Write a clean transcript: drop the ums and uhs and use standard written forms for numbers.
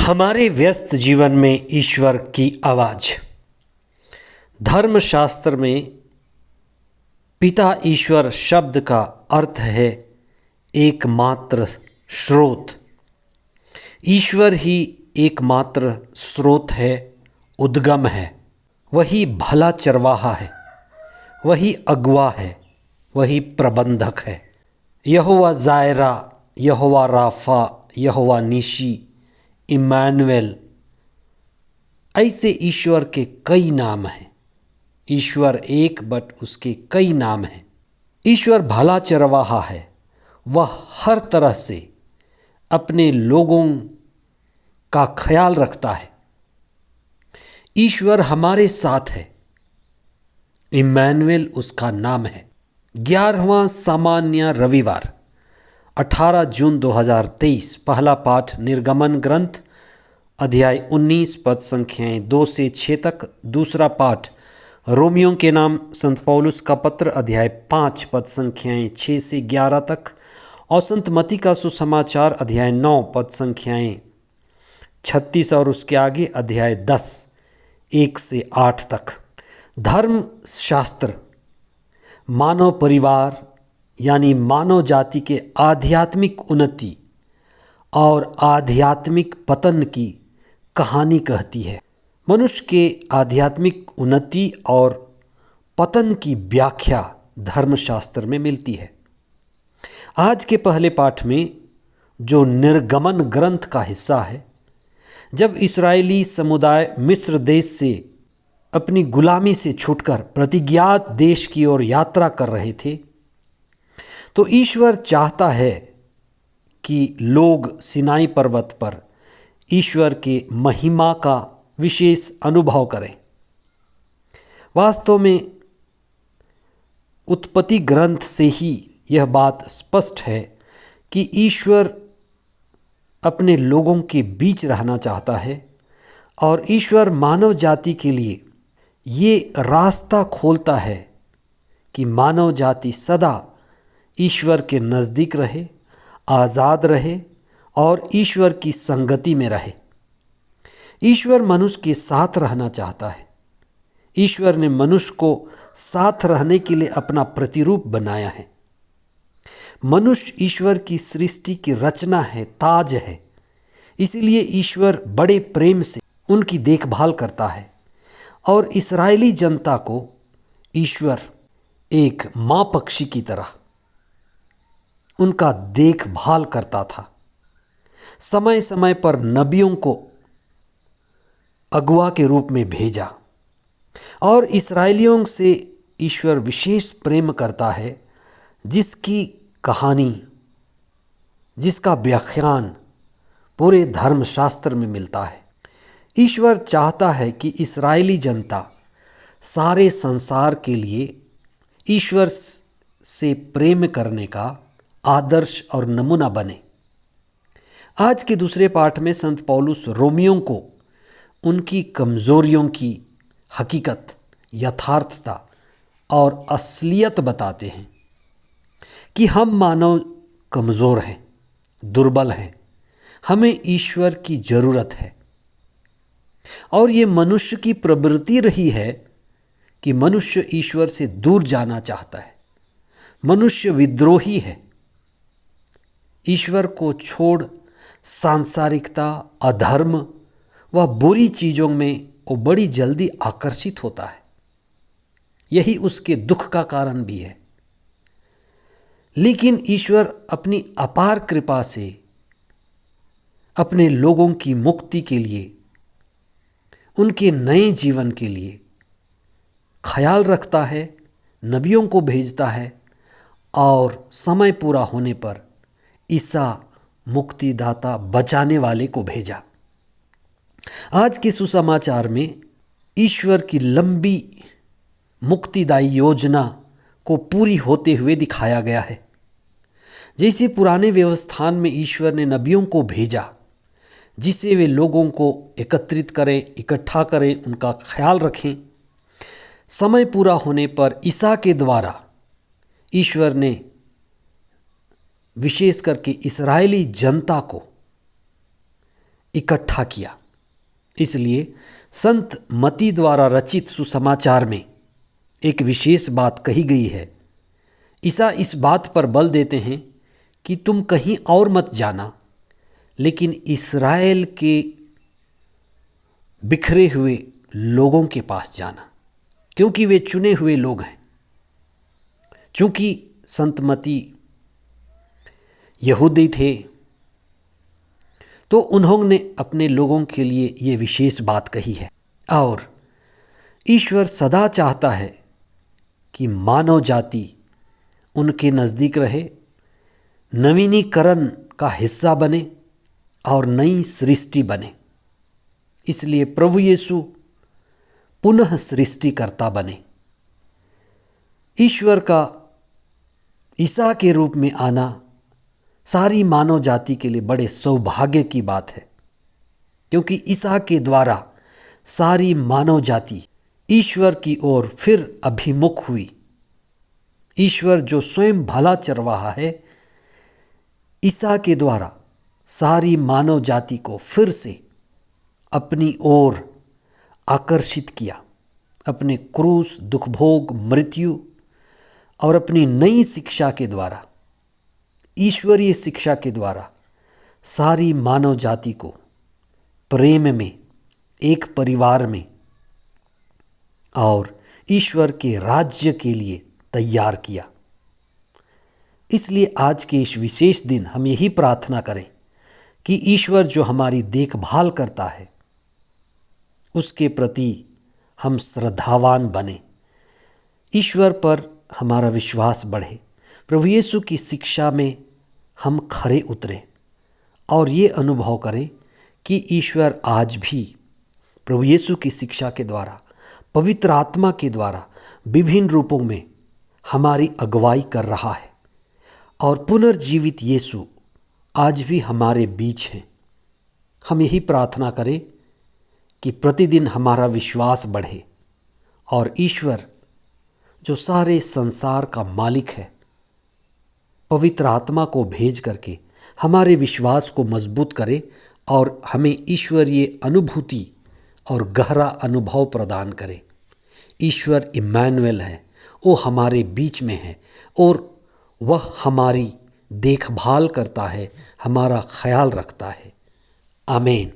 हमारे व्यस्त जीवन में ईश्वर की आवाज़। धर्मशास्त्र में पिता ईश्वर शब्द का अर्थ है एकमात्र स्रोत। ईश्वर ही एकमात्र स्रोत है, उद्गम है। वही भला चरवाहा है, वही अगुआ है, वही प्रबंधक है। यहोवा जायरा, यहोवा राफा, यहोवा निशी, इमानुएल, ऐसे ईश्वर के कई नाम हैं। ईश्वर एक बट उसके कई नाम हैं। ईश्वर भला चरवाहा है, वह हर तरह से अपने लोगों का ख्याल रखता है। ईश्वर हमारे साथ है, इमानुएल उसका नाम है। 11वां सामान्य रविवार 18 जून 2023। पहला पाठ निर्गमन ग्रंथ अध्याय 19 पद संख्याएं 2 से 6 तक। दूसरा पाठ रोमियों के नाम संत पौलुस का पत्र अध्याय 5 पद संख्याएं 6 से 11 तक और संत मती का सुसमाचार अध्याय 9 पद संख्याएं 36 और उसके आगे अध्याय 10 1 से 8 तक। धर्म शास्त्र मानव परिवार यानी मानव जाति के आध्यात्मिक उन्नति और आध्यात्मिक पतन की कहानी कहती है। मनुष्य के आध्यात्मिक उन्नति और पतन की व्याख्या धर्मशास्त्र में मिलती है। आज के पहले पाठ में, जो निर्गमन ग्रंथ का हिस्सा है, जब इस्राएली समुदाय मिस्र देश से अपनी गुलामी से छूटकर प्रतिज्ञात देश की ओर यात्रा कर रहे थे, तो ईश्वर चाहता है कि लोग सिनाई पर्वत पर ईश्वर के महिमा का विशेष अनुभव करें। वास्तव में उत्पत्ति ग्रंथ से ही यह बात स्पष्ट है कि ईश्वर अपने लोगों के बीच रहना चाहता है और ईश्वर मानव जाति के लिए ये रास्ता खोलता है कि मानव जाति सदा ईश्वर के नज़दीक रहे, आज़ाद रहे और ईश्वर की संगति में रहे। ईश्वर मनुष्य के साथ रहना चाहता है। ईश्वर ने मनुष्य को साथ रहने के लिए अपना प्रतिरूप बनाया है। मनुष्य ईश्वर की सृष्टि की रचना है, ताज है। इसीलिए ईश्वर बड़े प्रेम से उनकी देखभाल करता है और इस्राएली जनता को ईश्वर एक माँ पक्षी की तरह उनका देखभाल करता था। समय समय पर नबियों को अगुआ के रूप में भेजा और इस्राएलियों से ईश्वर विशेष प्रेम करता है, जिसकी कहानी, जिसका व्याख्यान पूरे धर्मशास्त्र में मिलता है। ईश्वर चाहता है कि इस्राएली जनता सारे संसार के लिए ईश्वर से प्रेम करने का आदर्श और नमूना बने। आज के दूसरे पाठ में संत पौलुस रोमियों को उनकी कमज़ोरियों की हकीकत, यथार्थता और असलियत बताते हैं कि हम मानव कमज़ोर हैं, दुर्बल हैं, हमें ईश्वर की ज़रूरत है। और ये मनुष्य की प्रवृत्ति रही है कि मनुष्य ईश्वर से दूर जाना चाहता है। मनुष्य विद्रोही है। ईश्वर को छोड़ सांसारिकता, अधर्म व बुरी चीज़ों में वो बड़ी जल्दी आकर्षित होता है। यही उसके दुख का कारण भी है। लेकिन ईश्वर अपनी अपार कृपा से अपने लोगों की मुक्ति के लिए, उनके नए जीवन के लिए ख्याल रखता है, नबियों को भेजता है और समय पूरा होने पर ईसा मुक्तिदाता, बचाने वाले को भेजा। आज के सुसमाचार में ईश्वर की लंबी मुक्तिदायी योजना को पूरी होते हुए दिखाया गया है। जैसे पुराने व्यवस्थान में ईश्वर ने नबियों को भेजा, जिसे वे लोगों को एकत्रित करें, इकट्ठा करें, उनका ख्याल रखें। समय पूरा होने पर ईसा के द्वारा ईश्वर ने विशेष करके इस्राएली जनता को इकट्ठा किया। इसलिए संत मत्ती द्वारा रचित सुसमाचार में एक विशेष बात कही गई है। ईसा इस बात पर बल देते हैं कि तुम कहीं और मत जाना, लेकिन इस्राएल के बिखरे हुए लोगों के पास जाना, क्योंकि वे चुने हुए लोग हैं। चूंकि संत मत्ती यहूदी थे, तो उन्होंने अपने लोगों के लिए ये विशेष बात कही है। और ईश्वर सदा चाहता है कि मानव जाति उनके नज़दीक रहे, नवीनीकरण का हिस्सा बने और नई सृष्टि बने। इसलिए प्रभु यीशु पुनः सृष्टिकर्ता बने। ईश्वर का ईसा के रूप में आना सारी मानव जाति के लिए बड़े सौभाग्य की बात है, क्योंकि ईसा के द्वारा सारी मानव जाति ईश्वर की ओर फिर अभिमुख हुई। ईश्वर जो स्वयं भला चरवाहा है, ईसा के द्वारा सारी मानव जाति को फिर से अपनी ओर आकर्षित किया। अपने क्रूस, दुखभोग, मृत्यु और अपनी नई शिक्षा के द्वारा, ईश्वरीय शिक्षा के द्वारा सारी मानव जाति को प्रेम में, एक परिवार में और ईश्वर के राज्य के लिए तैयार किया। इसलिए आज के इस विशेष दिन हम यही प्रार्थना करें कि ईश्वर जो हमारी देखभाल करता है, उसके प्रति हम श्रद्धावान बने, ईश्वर पर हमारा विश्वास बढ़े, प्रभु यीशु की शिक्षा में हम खरे उतरें और ये अनुभव करें कि ईश्वर आज भी प्रभु यीशु की शिक्षा के द्वारा, पवित्र आत्मा के द्वारा विभिन्न रूपों में हमारी अगुवाई कर रहा है और पुनर्जीवित यीशु आज भी हमारे बीच हैं। हम यही प्रार्थना करें कि प्रतिदिन हमारा विश्वास बढ़े और ईश्वर जो सारे संसार का मालिक है, पवित्र आत्मा को भेज करके हमारे विश्वास को मजबूत करे और हमें ईश्वरीय अनुभूति और गहरा अनुभव प्रदान करे। ईश्वर इम्मानुएल है, वो हमारे बीच में है और वह हमारी देखभाल करता है, हमारा ख्याल रखता है। आमीन।